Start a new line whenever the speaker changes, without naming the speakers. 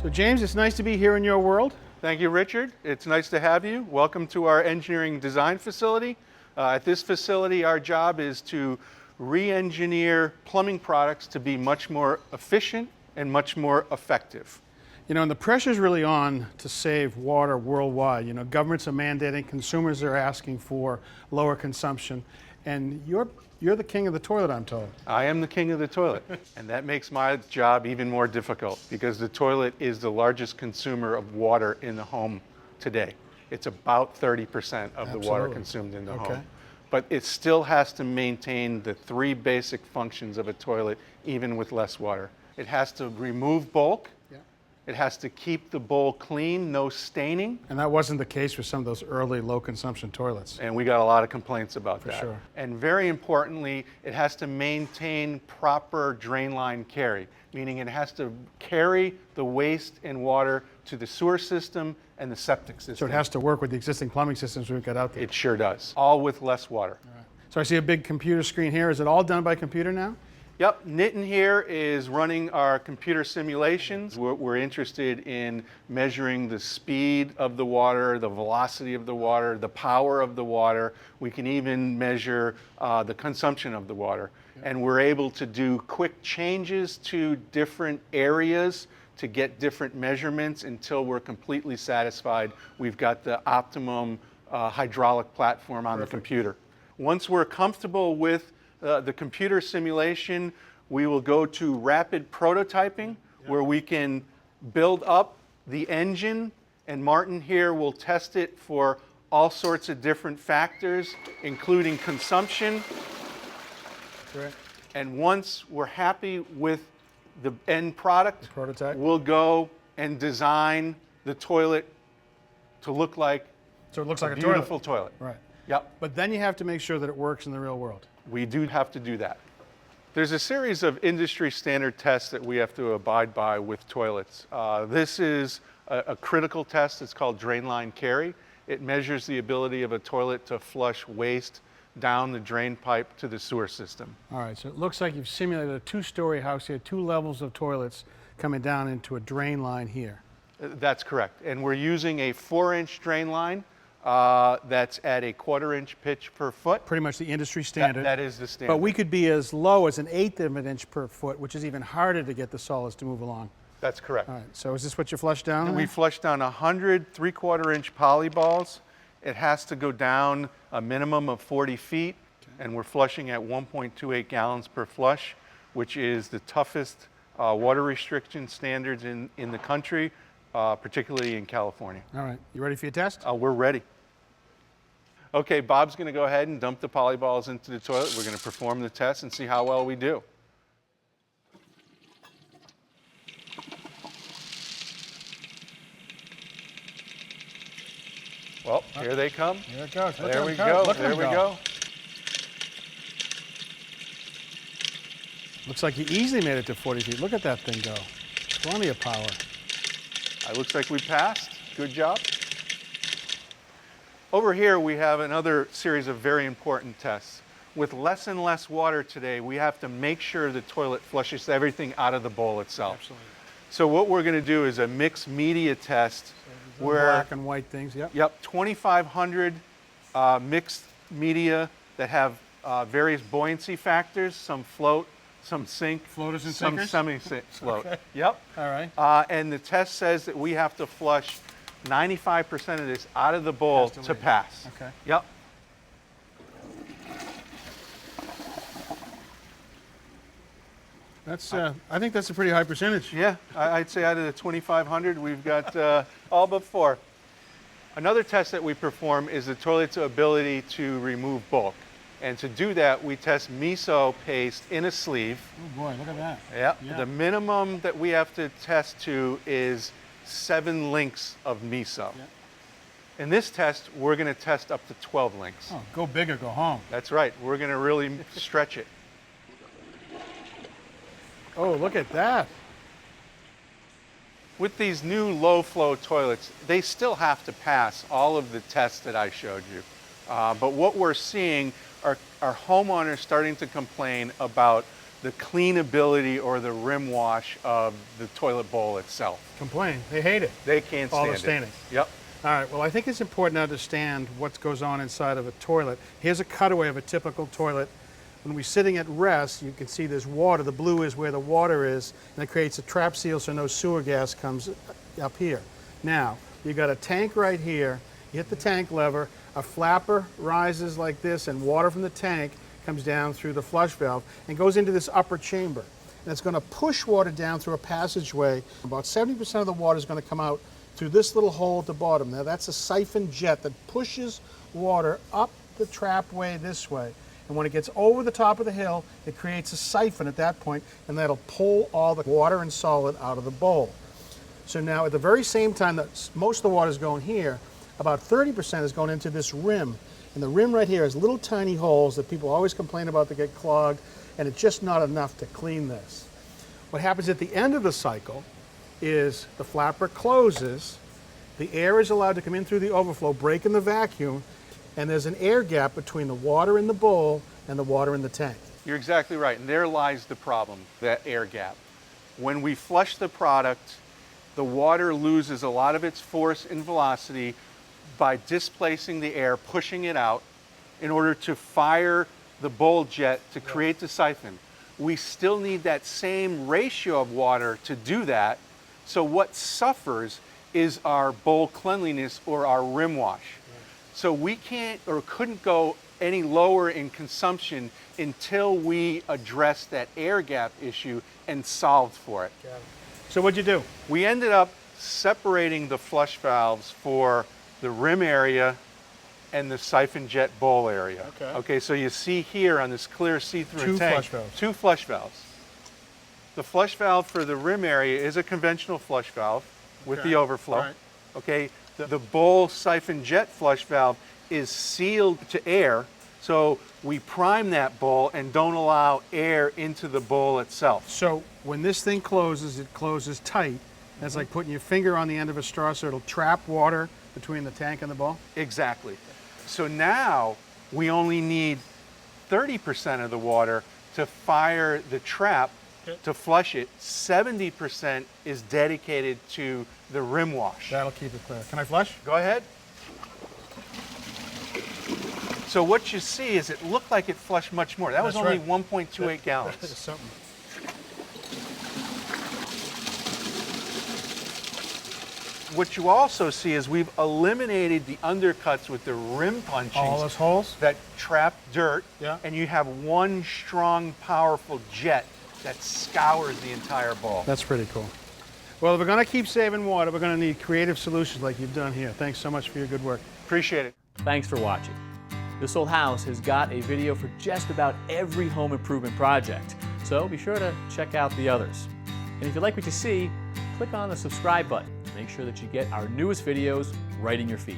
So James, it's nice to be here in your world.
Thank you, Richard. It's nice to have you. Welcome to our engineering design facility. At this facility, our job is to re-engineer plumbing products to be much more efficient and much more effective.
You know, and the pressure's really on to save water worldwide. You know, governments are mandating, consumers are asking for lower consumption, and you're the king of the toilet, I'm told.
I am the king of the toilet, and that makes my job even more difficult because the toilet is the largest consumer of water in the home today. It's about 30% of the water consumed in the home. But it still has to maintain the three basic functions of a toilet, even with less water. It has to remove bulk. It has to keep the bowl clean, no staining.
And that wasn't the case with some of those early low-consumption toilets.
And we got a lot of complaints about that.
For sure.
And very importantly, it has to maintain proper drain line carry, meaning it has to carry the waste and water to the sewer system and the septic system.
So it has to work with the existing plumbing systems we've got out there.
It sure does, all with less water.
All right. So I see a big computer screen here. Is it all done by computer now?
Yep, Nitin here is running our computer simulations. We're interested in measuring the speed of the water, the velocity of the water, the power of the water. We can even measure the consumption of the water. And we're able to do quick changes to different areas to get different measurements until we're completely satisfied we've got the optimum hydraulic platform on the computer. Once we're comfortable with the computer simulation, we will go to rapid prototyping where we can build up the engine, and Martin here will test it for all sorts of different factors, including consumption.
Right.
And once we're happy with the end product,
prototype,
we'll go and design the toilet to look like
so it looks like a
beautiful toilet.
Right.
Yep.
But then you have to make sure that it works in the real world.
We do have to do that. There's a series of industry standard tests that we have to abide by with toilets. This is a critical test. It's called drain line carry. It measures the ability of a toilet to flush waste down the drain pipe to the sewer system.
All right, so it looks like you've simulated a two-story house here, 2 levels of toilets coming down into a drain line here.
That's correct. And we're using a 4-inch drain line that's at a 1/4-inch pitch per foot.
Pretty much the industry standard.
That is the standard.
But we could be as low as an 1/8 of an inch per foot, which is even harder to get the solids to move along.
That's correct.
All right, so is this what you flush down?
And we flush down 100 3/4-inch poly balls. It has to go down a minimum of 40 feet, and we're flushing at 1.28 gallons per flush, which is the toughest water restriction standards in the country, particularly in California.
All right, you ready for your test?
We're ready. Okay, Bob's going to go ahead and dump the poly balls into the toilet. We're going to perform the test and see how well we do. Well, here they come.
Here it goes.
There we go. There we go.
Looks like you easily made it to 40 feet. Look at that thing go. Plenty of power.
It looks like we passed. Good job. Over here, we have another series of very important tests. With less and less water today, we have to make sure the toilet flushes everything out of the bowl itself.
Absolutely.
So what we're going to do is a mixed media test where
black and white things, yep.
Yep, 2,500 mixed media that have various buoyancy factors, some float, some sink,
floaters and
some
sinkers?
semi-float.
Okay.
Yep.
All right.
And the test says that we have to flush 95% of this out of the bowl to pass.
Okay.
Yep.
That's, I think that's a pretty high percentage.
Yeah, I'd say out of the 2,500, we've got all but 4. Another test that we perform is the toilet's ability to remove bulk. And to do that, we test miso paste in a sleeve.
Oh boy, look at that.
Yep.
Yeah.
The minimum that we have to test to is 7 links of miso.
Yeah.
In this test, we're going to test up to 12 links.
Oh, go big or go home.
That's right. We're going to really stretch it.
Oh, look at that.
With these new low-flow toilets, they still have to pass all of the tests that I showed you. But what we're seeing are homeowners starting to complain about the cleanability or the rim wash of the toilet bowl itself.
Complain. They hate it.
They can't stand
All the
it.
staining.
Yep.
All right, well, I think it's important to understand what goes on inside of a toilet. Here's a cutaway of a typical toilet. When we're sitting at rest, you can see there's water. The blue is where the water is, and it creates a trap seal so no sewer gas comes up here. Now, you've got a tank right here. You hit the tank lever, a flapper rises like this, and water from the tank comes down through the flush valve and goes into this upper chamber. And it's going to push water down through a passageway. About 70% of the water is going to come out through this little hole at the bottom. Now that's a siphon jet that pushes water up the trapway this way. And when it gets over the top of the hill, it creates a siphon at that point, and that'll pull all the water and solid out of the bowl. So now at the very same time that most of the water is going here, about 30% is going into this rim. And the rim right here has little tiny holes that people always complain about that get clogged, and it's just not enough to clean this. What happens at the end of the cycle is the flapper closes, the air is allowed to come in through the overflow, breaking the vacuum, and there's an air gap between the water in the bowl and the water in the tank.
You're exactly right, and there lies the problem, that air gap. When we flush the product, the water loses a lot of its force and velocity by displacing the air, pushing it out in order to fire the bowl jet to create the siphon. We still need that same ratio of water to do that, so what suffers is our bowl cleanliness or our rim wash. So we can't or couldn't go any lower in consumption until we address that air gap issue and solved for it.
So what'd you do?
We ended up separating the flush valves for the rim area and the siphon jet bowl area. Okay, so you see here on this clear see-through tank, two flush valves. The flush valve for the rim area is a conventional flush valve with the overflow.
All right.
Okay, the bowl siphon jet flush valve is sealed to air, so we prime that bowl and don't allow air into the bowl itself.
So when this thing closes, it closes tight. That's like putting your finger on the end of a straw, so it'll trap water between the tank and the bowl?
Exactly. So now we only need 30% of the water to fire the trap to flush it. 70% is dedicated to the rim wash.
That'll keep it clear. Can I flush?
Go ahead. So what you see is it looked like it flushed much more. That was only 1.28 gallons.
That's something.
What you also see is we've eliminated the undercuts with the rim punchings.
All those holes?
That trap dirt.
Yeah.
And you have one strong, powerful jet that scours the entire bowl.
That's pretty cool. Well, if we're going to keep saving water, we're going to need creative solutions like you've done here. Thanks so much for your good work.
Appreciate it.
Thanks for watching. This Old House has got a video for just about every home improvement project, so be sure to check out the others. And if you like what you see, click on the subscribe button to make sure that you get our newest videos right in your feed.